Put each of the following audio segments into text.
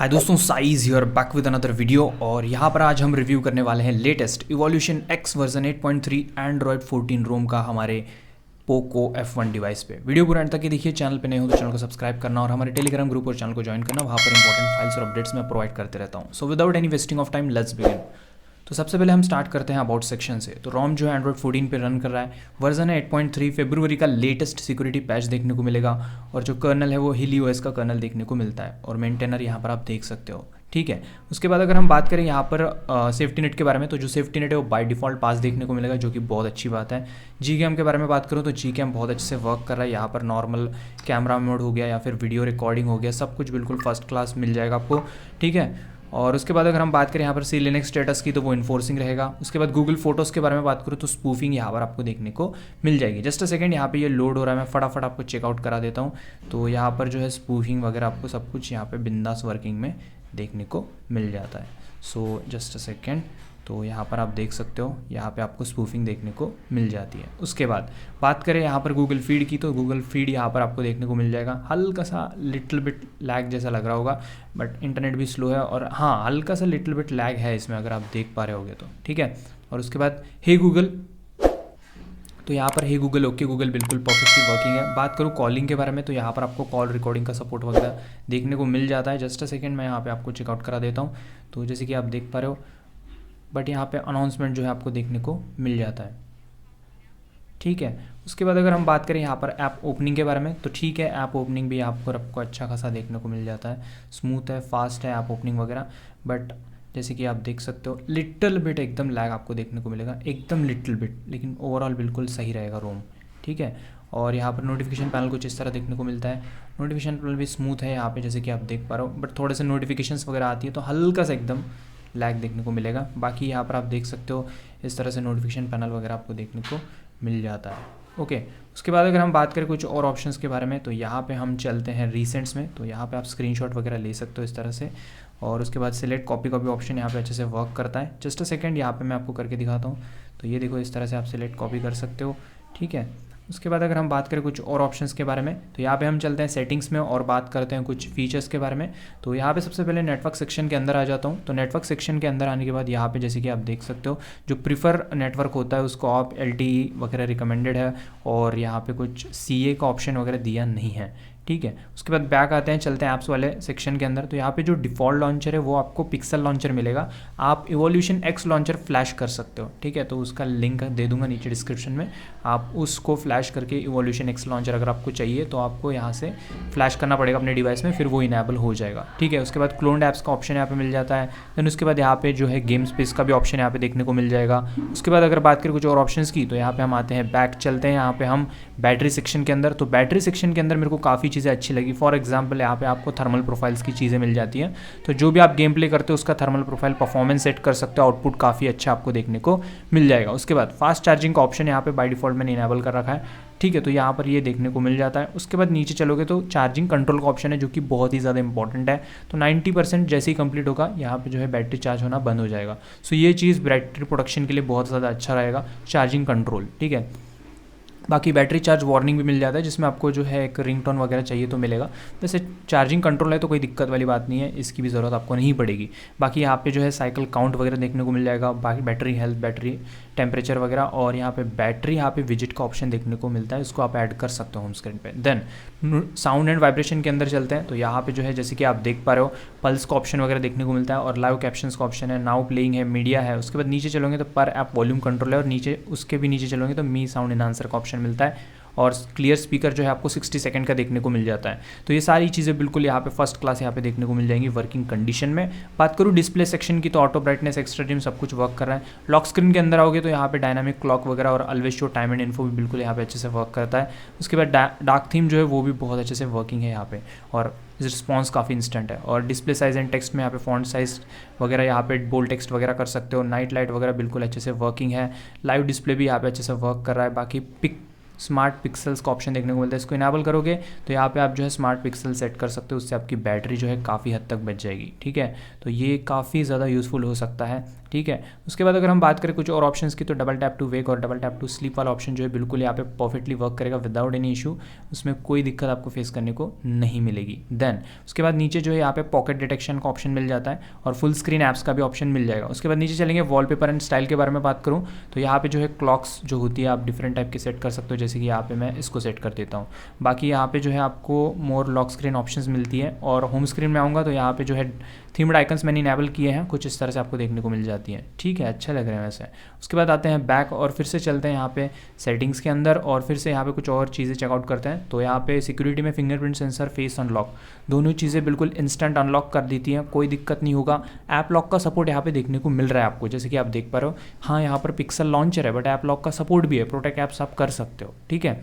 हाय दोस्तों, size hear back with another video. और यहाँ पर आज हम रिव्यू करने वाले हैं latest evolution x version 8.3 Android 14 रोम का हमारे पोको F1 डिवाइस पे। वीडियो पूरा एंड तक ही देखिए। चैनल पे नए हो तो चैनल को सब्सक्राइब करना और हमारे टेलीग्राम ग्रुप और चैनल को ज्वाइन करना। वहाँ पर इंपॉर्टेंट फाइल्स और अपडेट्स मैं प्रोवाइड करते रहता हूँ। So without any wasting of time let's begin. तो सबसे पहले हम स्टार्ट करते हैं अबाउट सेक्शन से। तो रोम जो है एंड्रॉयड 14 पे रन कर रहा है, वर्जन है 8.3। फरवरी का लेटेस्ट सिक्योरिटी पैच देखने को मिलेगा और जो कर्नल है वो HeliOS का कर्नल देखने को मिलता है और मेंटेनर यहाँ पर आप देख सकते हो। ठीक है, उसके बाद अगर हम बात करें यहाँ पर सेफ्टी नेट के बारे में, तो जो सेफ्टी नेट है वो बाय डिफ़ॉल्ट पास देखने को मिलेगा, जो कि बहुत अच्छी बात है। Gcam के बारे में बात करूँ तो Gcam बहुत अच्छे से वर्क कर रहा है। यहाँ पर नॉर्मल कैमरा मोड हो गया या फिर वीडियो रिकॉर्डिंग हो गया, सब कुछ बिल्कुल फर्स्ट क्लास मिल जाएगा आपको। ठीक है, और उसके बाद अगर हम बात करें यहाँ पर C/Linux स्टेटस की, तो वो इन्फोर्सिंग रहेगा। उसके बाद गूगल फोटोज़ के बारे में बात करूँ तो स्पूफिंग यहाँ पर आपको देखने को मिल जाएगी। जस्ट अ सेकंड, यहाँ पे ये लोड हो रहा है, मैं फटाफट आपको चेकआउट करा देता हूँ। तो यहाँ पर जो है स्पूफिंग वगैरह आपको सब कुछ यहाँ पे बिंदास वर्किंग में देखने को मिल जाता है। सो जस्ट अ सेकेंड, तो यहाँ पर आप देख सकते हो, यहाँ पे आपको स्पूफिंग देखने को मिल जाती है। उसके बाद बात करें यहाँ पर गूगल फीड की, तो गूगल फीड यहाँ पर आपको देखने को मिल जाएगा। हल्का सा लिटिल बिट लैग जैसा लग रहा होगा, बट इंटरनेट भी स्लो है और हाँ हल्का सा लिटिल बिट लैग है इसमें, अगर आप देख पा रहे होगे तो। ठीक है, और उसके बाद हे गूगल, तो यहाँ पर हे गूगल, ओके गूगल बिल्कुल परफेक्टली वर्किंग है। बात करूँ कॉलिंग के बारे में, तो यहाँ पर आपको कॉल रिकॉर्डिंग का सपोर्ट वगैरह देखने को मिल जाता है। जस्ट अ सेकेंड, मैं यहाँ पे आपको चेकआउट करा देता हूँ। तो जैसे कि आप देख पा रहे हो, बट यहाँ पे अनाउंसमेंट जो है आपको देखने को मिल जाता है। ठीक है, उसके बाद अगर हम बात करें यहाँ पर ऐप ओपनिंग के बारे में, तो ठीक है, ऐप ओपनिंग भी आपको अच्छा खासा देखने को मिल जाता है। स्मूथ है, फास्ट है ऐप ओपनिंग वगैरह, बट जैसे कि आप देख सकते हो लिटिल बिट एकदम लैग आपको देखने को मिलेगा, एकदम लिटिल बिट, लेकिन ओवरऑल बिल्कुल सही रहेगा रोम। ठीक है, और यहाँ पर नोटिफिकेशन पैनल कुछ इस तरह देखने को मिलता है। नोटिफिकेशन पैनल भी स्मूथ है यहाँ पे, जैसे कि आप देख पा रहे हो, बट थोड़े से नोटिफिकेशंस वगैरह आती है तो हल्का सा एकदम लैग देखने को मिलेगा। बाकी यहाँ पर आप देख सकते हो इस तरह से नोटिफिकेशन पैनल वगैरह आपको देखने को मिल जाता है। ओके, उसके बाद अगर हम बात करें कुछ और ऑप्शंस के बारे में, तो यहाँ पे हम चलते हैं रिसेंट्स में। तो यहाँ पे आप स्क्रीनशॉट वगैरह ले सकते हो इस तरह से, और उसके बाद सिलेक्ट कॉपी ऑप्शन यहाँ पे अच्छे से वर्क करता है। जस्ट अ सेकंड, यहाँ पे मैं आपको करके दिखाता हूँ। तो ये देखो, इस तरह से आप सिलेक्ट कॉपी कर सकते हो। ठीक है, उसके बाद अगर हम बात करें कुछ और ऑप्शंस के बारे में, तो यहाँ पे हम चलते हैं सेटिंग्स में और बात करते हैं कुछ फीचर्स के बारे में। तो यहाँ पे सबसे पहले नेटवर्क सेक्शन के अंदर आ जाता हूँ। तो नेटवर्क सेक्शन के अंदर आने के बाद यहाँ पे जैसे कि आप देख सकते हो, जो प्रीफर नेटवर्क होता है उसको आप LTE वगैरह रिकमेंडेड है, और यहाँ पे कुछ CA का ऑप्शन वगैरह दिया नहीं है। ठीक है, उसके बाद बैक आते हैं, चलते हैं ऐप्स वाले सेक्शन के अंदर। तो यहाँ पे जो डिफ़ॉल्ट लॉन्चर है वो आपको पिक्सल लॉन्चर मिलेगा। आप इवोल्यूशन X लॉन्चर फ्लैश कर सकते हो। ठीक है, तो उसका लिंक दे दूंगा नीचे डिस्क्रिप्शन में, आप उसको फ्लैश करके इवोल्यूशन X लॉन्चर अगर आपको चाहिए तो आपको यहाँ से फ्लैश करना पड़ेगा अपने डिवाइस में, फिर वो इनेबल हो जाएगा। ठीक है, उसके बाद क्लोन्ड ऐप्स का ऑप्शन यहाँ पे मिल जाता है। देन उसके बाद यहाँ पे जो है गेम स्पेस का भी ऑप्शन यहाँ पे देखने को मिल जाएगा। उसके बाद अगर बात करें कुछ और ऑप्शंस की, तो यहाँ पे हम आते हैं बैक, चलते हैं यहाँ पे हम बैटरी सेक्शन के अंदर। तो बैटरी सेक्शन के अंदर मेरे को काफ़ी चीज़ें अच्छी लगी। फॉर एग्जाम्पल यहाँ पे आपको थर्मल प्रोफाइल्स की चीज़ें मिल जाती हैं, तो जो भी आप गेम प्ले करते हो उसका थर्मल प्रोफाइल परफॉर्मेंस सेट कर सकते हो, आउटपुट काफ़ी अच्छा आपको देखने को मिल जाएगा। उसके बाद फास्ट चार्जिंग का ऑप्शन यहाँ पे बाय डिफॉल्ट मैंने इनेबल कर रखा है। ठीक है, तो यहाँ पर ये देखने को मिल जाता है। उसके बाद नीचे चलोगे तो चार्जिंग कंट्रोल का ऑप्शन है, जो कि बहुत ही ज़्यादा इंपॉर्टेंट है। तो 90% जैसे ही कंप्लीट होगा यहाँ पे जो है बैटरी चार्ज होना बंद हो जाएगा। सो ये चीज़ बैटरी प्रोडक्शन के लिए बहुत ज़्यादा अच्छा रहेगा, चार्जिंग कंट्रोल। ठीक है, बाकी बैटरी चार्ज वार्निंग भी मिल जाता है, जिसमें आपको जो है एक रिंगटोन वगैरह चाहिए तो मिलेगा। वैसे चार्जिंग कंट्रोल है तो कोई दिक्कत वाली बात नहीं है, इसकी भी ज़रूरत आपको नहीं पड़ेगी। बाकी यहाँ पे जो है साइकिल काउंट वगैरह देखने को मिल जाएगा, बाकी बैटरी हेल्थ, बैटरी टेम्परेचर वगैरह, और यहाँ पे बैटरी यहाँ पे विजिट का ऑप्शन देखने को मिलता है, इसको आप ऐड कर सकते हो होम स्क्रीन पे। देन साउंड एंड वाइब्रेशन के अंदर चलते हैं। तो यहाँ पे जो है जैसे कि आप देख पा रहे हो, पल्स का ऑप्शन वगैरह देखने को मिलता है, और लाइव कैप्शंस का ऑप्शन है, नाउ प्लेइंग है, मीडिया है। उसके बाद नीचे चलोगे तो पर ऐप वॉल्यूम कंट्रोल है, और नीचे उसके भी नीचे चलोगे तो मी साउंड एनहांसर का ऑप्शन मिलता है, और क्लियर स्पीकर जो है आपको 60 सेकंड का देखने को मिल जाता है। तो ये सारी चीज़ें बिल्कुल यहाँ पे फर्स्ट क्लास यहाँ पे देखने को मिल जाएंगी वर्किंग कंडीशन में। बात करूँ डिस्प्ले सेक्शन की, तो ऑटो ब्राइटनेस, एक्स्ट्रा डिम सब कुछ वर्क कर रहा है। लॉक स्क्रीन के अंदर आओगे तो यहाँ पे डायनामिक क्लॉक वगैरह और always show time and info भी बिल्कुल यहाँ पे अच्छे से वर्क करता है। उसके बाद डार्क थीम जो है वो भी बहुत अच्छे से वर्किंग है यहाँ पे, और रिस्पॉन्स काफ़ी इंस्टेंट है। और डिस्प्ले साइज एंड टेक्स्ट में यहाँ पे फॉन्ट साइज वगैरह यहाँ पे बोल्ड टेक्स्ट वगैरह कर सकते हो। नाइट लाइट वगैरह बिल्कुल अच्छे से वर्किंग है। लाइव डिस्प्ले भी यहाँ पे अच्छे से वर्क कर रहा है। बाकी स्मार्ट पिक्सल्स का ऑप्शन देखने को मिलता है, इसको इनेबल करोगे तो यहाँ पे आप जो है स्मार्ट पिक्सल सेट कर सकते हो, उससे आपकी बैटरी जो है काफ़ी हद तक बच जाएगी। ठीक है, तो ये काफ़ी ज़्यादा यूज़फुल हो सकता है ठीक है। उसके बाद अगर हम बात करें कुछ और ऑप्शंस की, तो डबल टैप टू वेक और डबल टैप टू स्लीप वाला ऑप्शन जो है बिल्कुल यहाँ पे परफेक्टली वर्क करेगा विदाउट एनी इशू, उसमें कोई दिक्कत आपको फेस करने को नहीं मिलेगी। देन उसके बाद नीचे जो है यहाँ पे पॉकेट डिटेक्शन का ऑप्शन मिल जाता है और फुल स्क्रीन ऐप्स का भी ऑप्शन मिल जाएगा। उसके बाद नीचे चलेंगे वॉलपेपर एंड स्टाइल के बारे में बात करूँ तो यहाँ पे जो है क्लॉक्स जो होती है आप डिफरेंट टाइप के सेट कर सकते हो, जैसे कि यहाँ पे मैं इसको सेट कर देता हूँ। बाकी यहाँ पे जो है आपको मोर लॉक स्क्रीन ऑप्शंस मिलती है और होम स्क्रीन में आऊँगा तो यहाँ पे जो है थीम्ड आइकन्स मैंने इनेबल किए हैं, कुछ इस तरह से आपको देखने को मिल जाती हैं। ठीक है, अच्छे लग रहे हैं वैसे। उसके बाद आते हैं बैक और फिर से चलते हैं यहाँ पे सेटिंग्स के अंदर और फिर से यहाँ पे कुछ और चीज़ें चेकआउट करते हैं। तो यहाँ पे सिक्योरिटी में फिंगरप्रिंट सेंसर, फेस अनलॉक, दोनों चीज़ें बिल्कुल इंस्टेंट अनलॉक कर देती हैं, कोई दिक्कत नहीं होगा। ऐप लॉक का सपोर्ट यहाँ पे देखने को मिल रहा है आपको, जैसे कि आप देख पा रहे हो। हाँ, यहाँ पर पिक्सल लॉन्चर है बट ऐप लॉक का सपोर्ट भी है, प्रोटेक्ट ऐप्स आप कर सकते हो। ठीक है।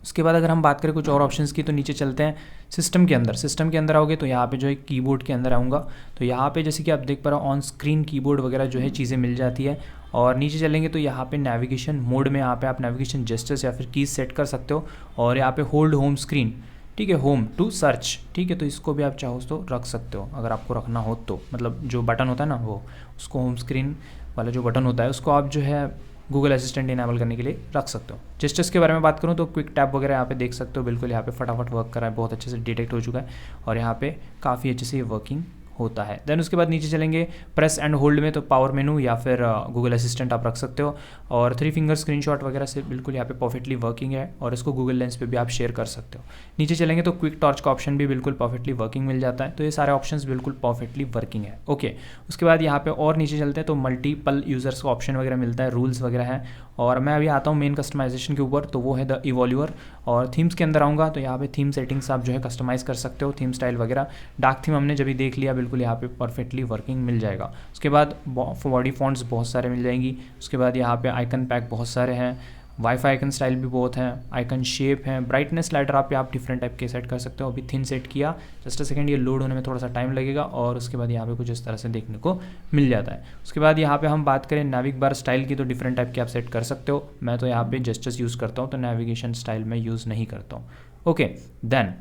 उसके बाद अगर हम बात करें कुछ और ऑप्शंस की तो नीचे चलते हैं सिस्टम के अंदर। सिस्टम के अंदर आओगे तो यहाँ पे जो है कीबोर्ड के अंदर आऊँगा तो यहाँ पे जैसे कि आप देख पा रहे हो ऑन स्क्रीन कीबोर्ड वगैरह जो है चीज़ें मिल जाती है। और नीचे चलेंगे तो यहाँ पे नेविगेशन मोड में यहाँ पे आप नेविगेशन जेस्चर्स या फिर कीज सेट कर सकते हो और यहाँ पे होल्ड होम स्क्रीन, ठीक है, होम टू सर्च, ठीक है, तो इसको भी आप चाहो तो रख सकते हो अगर आपको रखना हो तो, मतलब जो बटन होता है ना वो, उसको होम स्क्रीन वाला जो बटन होता है उसको आप जो है गूगल असिस्टेंट इनेबल करने के लिए रख सकते हो। जेस्चर्स के बारे में बात करूँ तो क्विक टैप वगैरह यहाँ पे देख सकते हो, बिल्कुल यहाँ पे फटाफट वर्क कर रहा है, बहुत अच्छे से डिटेक्ट हो चुका है और यहाँ पे काफ़ी अच्छे से ये वर्किंग होता है। देन उसके बाद नीचे चलेंगे प्रेस एंड होल्ड में तो पावर मेनू या फिर गूगल असिस्टेंट आप रख सकते हो और 3 फिंगर स्क्रीनशॉट वगैरह से बिल्कुल यहाँ पे परफेक्टली वर्किंग है और इसको गूगल लेंस पे भी आप शेयर कर सकते हो। नीचे चलेंगे तो क्विक टॉर्च का ऑप्शन भी बिल्कुल परफेक्टली वर्किंग मिल जाता है। तो ये सारे ऑप्शंस बिल्कुल परफेक्टली वर्किंग है। ओके, उसके बाद यहाँ पे और नीचे चलते हैं तो मल्टीपल यूजर्स का ऑप्शन वगैरह मिलता है, रूल्स वगैरह है। और मैं अभी आता हूँ मेन कस्टमाइजेशन के ऊपर, तो वो है द इवॉल्यूअर। और थीम्स के अंदर आऊँगा तो यहाँ पे थीम सेटिंग्स आप जो है कस्टमाइज़ कर सकते हो, थीम स्टाइल वगैरह। डार्क थीम हमने जब भी देख लिया, बिल्कुल यहाँ पे परफेक्टली वर्किंग मिल जाएगा। उसके बाद बॉडी फॉन्ट्स बहुत सारे मिल जाएंगी। उसके बाद यहाँ पे आइकन पैक बहुत सारे हैं, वाईफाई आइकन स्टाइल भी बहुत हैं, आइकन शेप हैं, ब्राइटनेस स्लाइडर आप डिफरेंट टाइप के सेट कर सकते हो। अभी थिन सेट किया, जस्ट अ सेकंड, ये लोड होने में थोड़ा सा टाइम लगेगा और उसके बाद यहाँ पे कुछ इस तरह से देखने को मिल जाता है। उसके बाद यहाँ पे हम बात करें नेविग बार स्टाइल की तो डिफरेंट टाइप के आप सेट कर सकते हो। मैं तो यहाँ पे जेस्चर्स यूज़ करता हूँ तो नेविगेशन स्टाइल में यूज़ नहीं करता हूँ। ओके, देन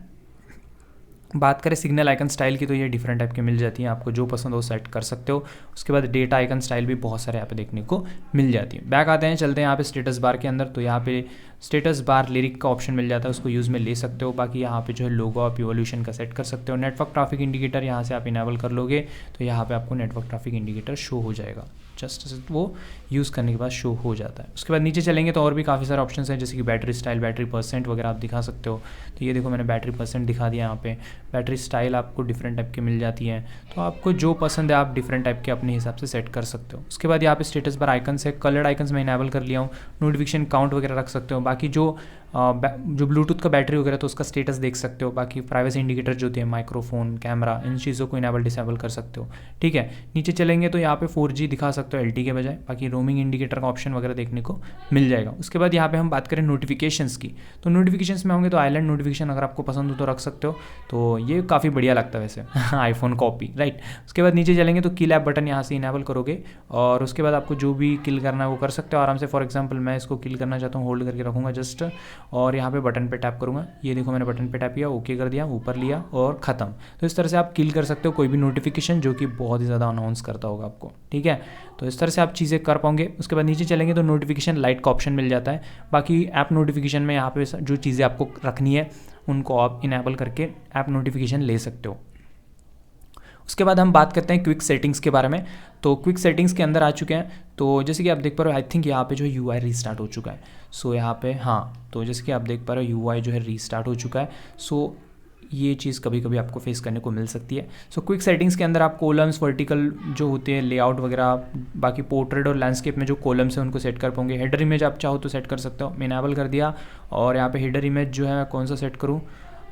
बात करें सिग्नल आइकन स्टाइल की तो ये डिफरेंट टाइप के मिल जाती हैं, आपको जो पसंद हो सेट कर सकते हो। उसके बाद डेटा आइकन स्टाइल भी बहुत सारे यहाँ पे देखने को मिल जाती है। बैक आते हैं, चलते हैं यहाँ पे स्टेटस बार के अंदर। तो यहाँ पे स्टेटस बार लिरिक का ऑप्शन मिल जाता है, उसको यूज़ में ले सकते हो। बाकी यहाँ पे जो है लोगो आप इवोल्यूशन का सेट कर सकते हो। नेटवर्क ट्रैफिक इंडिकेटर यहाँ से आप इनेबल कर लोगे तो यहाँ पे आपको नेटवर्क ट्रैफिक इंडिकेटर शो हो जाएगा, जस्ट वो यूज़ करने के बाद शो हो जाता है। उसके बाद नीचे चलेंगे तो और भी काफ़ी सारे ऑप्शंस हैं, जैसे कि बैटरी स्टाइल, बैटरी परसेंट वगैरह आप दिखा सकते हो। तो ये देखो मैंने बैटरी परसेंट दिखा दिया यहाँ पे। बैटरी स्टाइल आपको डिफरेंट टाइप की मिल जाती हैं, तो आपको जो पसंद है आप डिफरेंट टाइप के अपने हिसाब से सेट कर सकते हो। उसके बाद यहाँ पे स्टेटस बार आइकन्स है, कलर्ड आइकन्स मैं इनेबल कर लिया हूँ। नोटिफिकेशन काउंट वगैरह रख सकते हो। बाकी जो ब्लूटूथ का बैटरी वगैरह तो उसका स्टेटस देख सकते हो। बाकी प्राइवेसी इंडिकेटर जो होते हैं, माइक्रोफोन, कैमरा, इन चीज़ों को इनेबल डिसेबल कर सकते हो। ठीक है, नीचे चलेंगे तो यहाँ पे 4G दिखा सकते हो LTE के बजाय। बाकी रोमिंग इंडिकेटर का ऑप्शन वगैरह देखने को मिल जाएगा। उसके बाद यहाँ पे हम बात करें नोटिफिकेशंस की, तो नोटिफिकेशंस में होंगे तो आइलैंड नोटिफिकेशन अगर आपको पसंद हो तो रख सकते हो, तो ये काफ़ी बढ़िया लगता है वैसे आईफोन कॉपी, राइट। उसके बाद नीचे चलेंगे तो किल ऐप बटन यहाँ से इनेबल करोगे और उसके बाद आपको जो भी किल करना है वो कर सकते हो आराम से। फॉर एग्जाम्पल मैं इसको किल करना चाहता हूँ, होल्ड करके रखूँगा जस्ट और यहाँ पे बटन पे टैप करूँगा। ये देखो मैंने बटन पे टैप किया, ओके कर दिया, ऊपर लिया और ख़त्म। तो इस तरह से आप किल कर सकते हो कोई भी नोटिफिकेशन जो कि बहुत ही ज़्यादा अनाउंस करता होगा आपको, ठीक है। तो इस तरह से आप चीज़ें कर पाओगे। उसके बाद नीचे चलेंगे तो नोटिफिकेशन लाइट का ऑप्शन मिल जाता है। बाकी ऐप नोटिफिकेशन में यहाँ पे जो चीज़ें आपको रखनी है उनको आप इनेबल करके ऐप नोटिफिकेशन ले सकते हो। उसके बाद हम बात करते हैं क्विक सेटिंग्स के बारे में। तो क्विक सेटिंग्स के अंदर आ चुके हैं, तो जैसे कि आप देख पा रहे हो, आई थिंक यहाँ पे जो है UI रीस्टार्ट हो चुका है। सो यहाँ पे हाँ, तो जैसे कि आप देख पा रहे हो UI जो है रीस्टार्ट हो चुका है। सो ये चीज़ कभी कभी आपको फेस करने को मिल सकती है। सो क्विक सेटिंग्स के अंदर आप कॉलम्स, वर्टिकल जो होते हैं, लेआउट वगैरह, बाकी पोर्ट्रेट और लैंडस्केप में जो कॉलम्स हैं उनको सेट कर पाओगे। हेडर इमेज आप चाहो तो सेट कर सकते हो, मैं इनेबल कर दिया। और यहाँ पे हेडर इमेज जो है कौन सा सेट करूँ,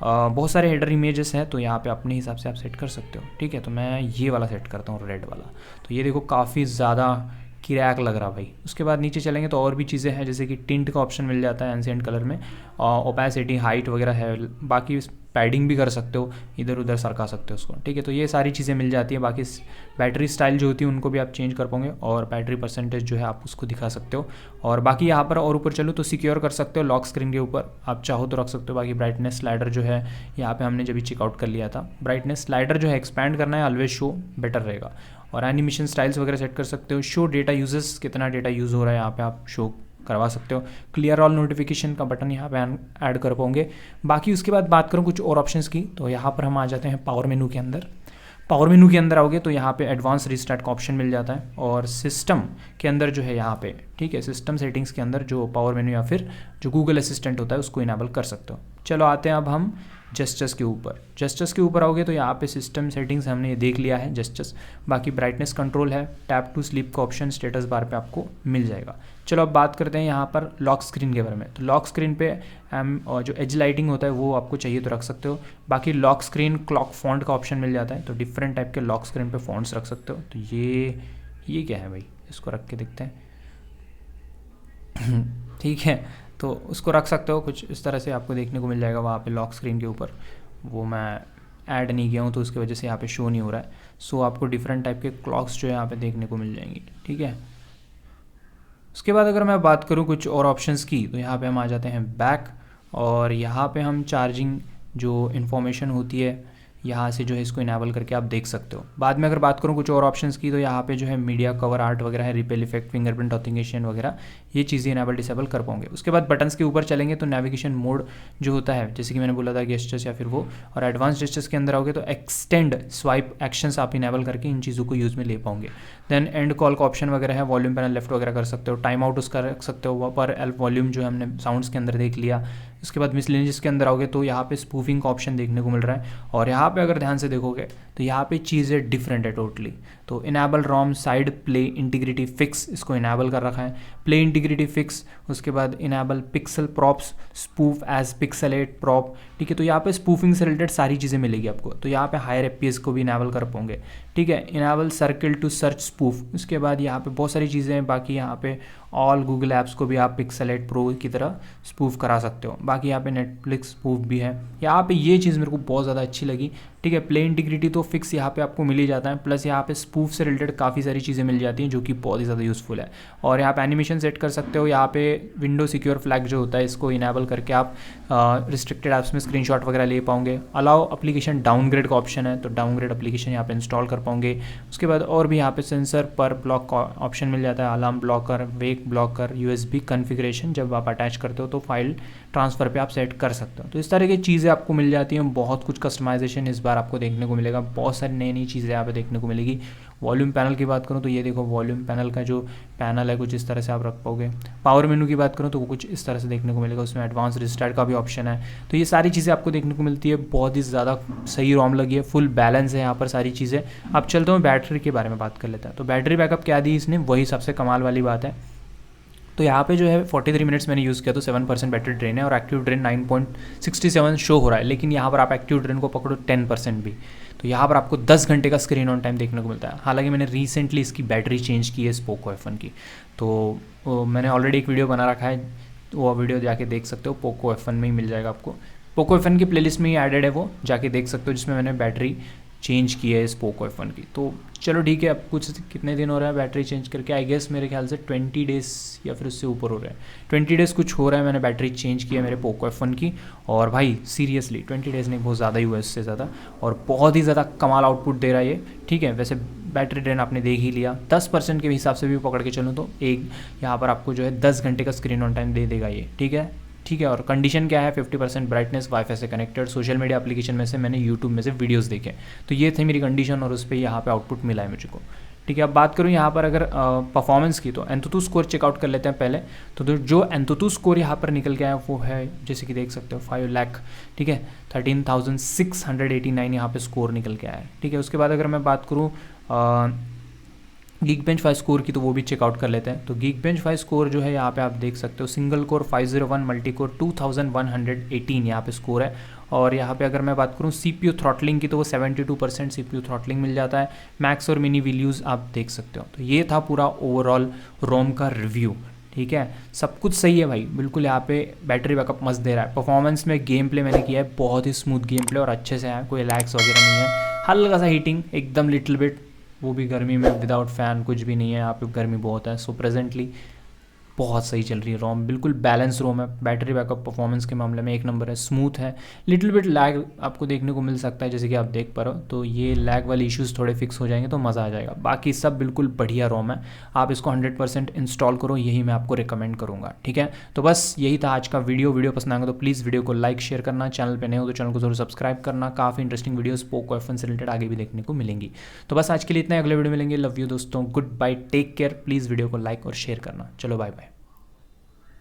बहुत सारे हेडर इमेजेस हैं तो यहाँ पे अपने हिसाब से आप सेट कर सकते हो, ठीक है। तो मैं ये वाला सेट करता हूँ, रेड वाला। तो ये देखो काफ़ी ज़्यादा क्रैक लग रहा भाई। उसके बाद नीचे चलेंगे तो और भी चीज़ें हैं, जैसे कि टिंट का ऑप्शन मिल जाता है एंशिएंट कलर में, ओपेसिटी, हाइट वगैरह है। बाकी पैडिंग भी कर सकते हो, इधर उधर सरका सकते हो उसको, ठीक है। तो ये सारी चीज़ें मिल जाती है। बाकी बैटरी स्टाइल जो होती है उनको भी आप चेंज कर पाओगे और बैटरी परसेंटेज जो है आप उसको दिखा सकते हो। और बाकी यहाँ पर और ऊपर चलो तो सिक्योर कर सकते हो, लॉक स्क्रीन के ऊपर आप चाहो तो रख सकते हो। बाकी ब्राइटनेस स्लाइडर जो है यहाँ पे हमने जब चेकआउट कर लिया था, ब्राइटनेस स्लाइडर जो है एक्सपैंड करना है, ऑलवेज शो बेटर रहेगा। और एनिमेशन स्टाइल्स वगैरह सेट कर सकते हो। शो डेटा यूजेस, कितना डेटा यूज़ हो रहा है यहाँ पे आप शो करवा सकते हो। क्लियर ऑल नोटिफिकेशन का बटन यहाँ पे ऐड कर पाओगे। बाकी उसके बाद बात करूँ कुछ और ऑप्शंस की, तो यहाँ पर हम आ जाते हैं पावर मेनू के अंदर। पावर मेनू के अंदर आओगे तो यहाँ पे एडवांस रिस्टार्ट का ऑप्शन मिल जाता है, और सिस्टम के अंदर जो है यहाँ पे, ठीक है, सिस्टम सेटिंग्स के अंदर जो पावर मेनू या फिर जो गूगल असिस्टेंट होता है उसको इनेबल कर सकते हो। चलो आते हैं अब हम जेस्चर्स के ऊपर। जेस्चर्स के ऊपर आओगे तो यहाँ पे सिस्टम सेटिंग्स हमने ये देख लिया है जेस्चर्स। बाकी ब्राइटनेस कंट्रोल है, टैप टू स्लीप का ऑप्शन स्टेटस बार पे आपको मिल जाएगा। चलो अब बात करते हैं यहाँ पर लॉक स्क्रीन के बारे में। तो लॉक स्क्रीन पे जो एज लाइटिंग होता है वो आपको चाहिए तो रख सकते हो। बाकी लॉक स्क्रीन क्लॉक फॉन्ट का ऑप्शन मिल जाता है, तो डिफरेंट टाइप के लॉक स्क्रीन पे फॉन्ट्स रख सकते हो। तो ये क्या है भाई, इसको रख के देखते हैं। ठीक है, तो उसको रख सकते हो, कुछ इस तरह से आपको देखने को मिल जाएगा वहाँ पे लॉक स्क्रीन के ऊपर। वो मैं ऐड नहीं किया हूँ तो उसकी वजह से यहाँ पे शो नहीं हो रहा है। सो आपको डिफरेंट टाइप के क्लॉक्स जो है यहाँ पे देखने को मिल जाएंगी, ठीक है। उसके बाद अगर मैं बात करूँ कुछ और ऑप्शंस की, तो यहाँ पे हम आ जाते हैं बैक, और यहाँ पे हम चार्जिंग जो इन्फॉर्मेशन होती है यहाँ से जो है इसको इनेबल करके आप देख सकते हो। बाद में अगर बात करूँ कुछ और ऑप्शंस की, तो यहाँ पे जो है मीडिया कवर आर्ट वगैरह है, रिपेल इफेक्ट, फिंगरप्रिंट ऑथेंटिकेशन वगैरह, ये चीज़ें इनेबल डिसेबल कर पाओगे। उसके बाद बटन्स के ऊपर चलेंगे तो नेविगेशन मोड जो होता है, जैसे कि मैंने बोला था गेस्टर्स या फिर वो, और एडवांस जेस्चर्स के अंदर आओगे तो एक्सटेंड स्वाइप एक्शंस आप इनेबल करके इन चीज़ों को यूज़ में ले पाओगे। देन एंड कॉल का ऑप्शन वगैरह है, वॉल्यूम पैनल लेफ्ट वगैरह कर सकते हो, टाइम आउट उसका रख सकते हो, पर वॉल्यूम जो है हमने साउंड्स के अंदर देख लिया। उसके बाद मिसलेनियस के अंदर आओगे तो यहाँ पे स्पूफिंग का ऑप्शन देखने को मिल रहा है, और यहाँ पे अगर ध्यान से देखोगे तो यहाँ पे चीज़ें डिफरेंट है टोटली। तो enable ROM side play integrity fix, इसको इनेबल कर रखा है, प्ले इंटीग्रिटी फिक्स। उसके बाद enable pixel props spoof as pixel eight prop, ठीक है। तो यहाँ पे स्पूफिंग से रिलेटेड सारी चीज़ें मिलेगी आपको। तो यहाँ पे हायर एफपीएस को भी इनेबल कर पाओगे, ठीक है। Enable circle to search spoof, उसके बाद यहाँ पे बहुत सारी चीज़ें हैं। बाकी यहाँ पे ऑल गूगल ऐप्स को भी आप पिक्सलेट प्रो की तरह स्पूफ करा सकते हो। बाकी यहाँ पे नेटफ्लिक्स स्पूफ भी है। यहाँ पे ये चीज़ मेरे को बहुत ज़्यादा अच्छी लगी, ठीक है। प्ले इंटीग्रिटी तो फिक्स यहाँ पे आपको मिल ही जाता है, प्लस यहाँ पे स्पूफ से रिलेटेड काफ़ी सारी चीज़ें मिल जाती हैं जो कि बहुत ही ज़्यादा यूज़फुल है। और यहाँ पे एनिमेशन सेट कर सकते हो। यहाँ पे विंडो सिक्योर फ्लैग जो होता है इसको इनेबल करके आप रिस्ट्रिक्टेड ऐप्स में स्क्रीनशॉट वगैरह ले पाओगे। अलाउ एप्लीकेशन डाउनग्रेड का ऑप्शन है, तो डाउनग्रेड एप्लीकेशन यहाँ पे इंस्टॉल कर पाओगे। उसके बाद और भी यहाँ पे सेंसर पर ब्लॉक का ऑप्शन मिल जाता है, अलार्म ब्लॉकर, वेक ब्लॉकर, यूएसबी कॉन्फ़िगरेशन जब आप अटैच करते हो तो फाइल ट्रांसफ़र पे आप सेट कर सकते हो। तो इस तरह की चीज़ें आपको मिल जाती हैं। बहुत कुछ कस्टमाइजेशन इस बार आपको देखने को मिलेगा, बहुत सारी नई नई चीज़ें यहाँ पे देखने को मिलेगी। वॉल्यूम पैनल की बात करूँ तो ये देखो, वॉल्यूम पैनल का जो पैनल है कुछ इस तरह से आप रख पाओगे। पावर मेनू की बात करूँ तो वो कुछ इस तरह से देखने को मिलेगा, उसमें एडवांस रिस्टार्ट का भी ऑप्शन है। तो ये सारी चीज़ें आपको देखने को मिलती है। बहुत ही ज़्यादा सही रोम लगी है, फुल बैलेंस है यहाँ पर सारी चीज़ें। अब चलते हैं बैटरी के बारे में बात कर लेते हैं। तो बैटरी बैकअप क्या दी इसने, वही सबसे कमाल वाली बात है। तो यहाँ पे जो है 43 मिनट्स मैंने यूज़ किया तो 7% बैटरी ड्रेन है, और एक्टिव ड्रेन 9.67 शो हो रहा है। लेकिन यहाँ पर आप एक्टिव ड्रेन को पकड़ो 10% भी, तो यहाँ पर आपको 10 घंटे का स्क्रीन ऑन टाइम देखने को मिलता है। हालांकि मैंने रिसेंटली इसकी बैटरी चेंज की है इस पोको F1 की, तो मैंने ऑलरेडी एक वीडियो बना रखा है, तो वो वीडियो जाके देख सकते हो, पोको F1 में ही मिल जाएगा आपको। पोको F1 की प्लेलिस्ट में ही एडेड है, वो जाके देख सकते हो, जिसमें मैंने बैटरी चेंज की है इस पोको F1 की। तो चलो ठीक है, अब कुछ कितने दिन हो रहा है बैटरी चेंज करके, आई गेस मेरे ख्याल से 20 डेज़ या फिर उससे ऊपर हो रहा है, 20 डेज़ कुछ हो रहा है। मैंने बैटरी चेंज की है मेरे पोको F1 की, और भाई सीरियसली 20 डेज़ नहीं, बहुत ज़्यादा ही हुआ इससे ज़्यादा, और बहुत ही ज़्यादा कमाल आउटपुट दे रहा है ये, ठीक है। वैसे बैटरी ड्रेन आपने देख ही लिया, 10% के हिसाब से भी पकड़ के चलूँ तो एक यहाँ पर आपको जो है 10 घंटे का स्क्रीन ऑन टाइम दे देगा ये, ठीक है। और कंडीशन क्या है, 50% ब्राइटनेस, वाईफाई से कनेक्टेड, सोशल मीडिया एप्लीकेशन में से मैंने यूट्यूब में से वीडियोस देखे, तो ये थे मेरी कंडीशन, और उस पर यहाँ पे आउटपुट मिला है मुझको, ठीक है। अब बात करूँ यहाँ पर अगर परफॉर्मेंस की, तो एंथुतु स्कोर चेकआउट कर लेते हैं पहले। तो जो एंथुतु स्कोर यहाँ पर निकल के आया वो है, जैसे कि देख सकते हो 5 लाख, ठीक है, 13,689 यहाँ पे स्कोर निकल के आया है, ठीक है। उसके बाद अगर मैं बात करूँ Geekbench 5 स्कोर की, तो वो भी चेकआउट कर लेते हैं। तो Geekbench 5 स्कोर जो है यहाँ पे आप देख सकते हो, सिंगल कोर 501, मल्टी कोर 2118 यहाँ पे स्कोर है। और यहाँ पे अगर मैं बात करूँ CPU थ्रॉटलिंग की, तो वो 72% CPU थ्रॉटलिंग मिल जाता है। मैक्स और मिनी वैल्यूज़ आप देख सकते हो। तो ये था पूरा ओवरऑल रोम का रिव्यू, ठीक है। सब कुछ सही है भाई, बिल्कुल। यहाँ पे बैटरी बैकअप मस्त दे रहा है। परफॉर्मेंस में गेम प्ले मैंने किया है, बहुत ही स्मूथ गेम प्ले और अच्छे से है, कोई लैग्स वगैरह नहीं है। हल्का सा हीटिंग एकदम लिटिल बिट, वो भी गर्मी में विदाउट फ़ैन, कुछ भी नहीं है यहाँ पे, गर्मी बहुत है। सो प्रेजेंटली बहुत सही चल रही है रोम, बिल्कुल बैलेंस रोम है। बैटरी बैकअप परफॉर्मेंस के मामले में एक नंबर है, स्मूथ है। लिटिल बिट लैग आपको देखने को मिल सकता है जैसे कि आप देख पा रहे हो, तो ये लैग वाले इश्यूज़ थोड़े फिक्स हो जाएंगे तो मज़ा आ जाएगा। बाकी सब बिल्कुल बढ़िया रोम है, आप इसको 100% इंस्टॉल करो, यही मैं आपको रिकमेंड करूँगा। ठीक है, तो बस यही था आज का वीडियो पसंद आएगा तो प्लीज़ वीडियो को लाइक शेयर करना, चैनल पे नए हो तो चैनल को जरूर सब्सक्राइब करना। काफ़ी इंटरेस्टिंग वीडियोस पोको F1 से रिलेटेड आगे भी देखने को मिलेंगी। तो बस आज के लिए इतना, अगले वीडियो मिलेंगे। लव यू दोस्तों, good bye, take care. Please video को लाइक और शेयर करना। चलो बाय बाय।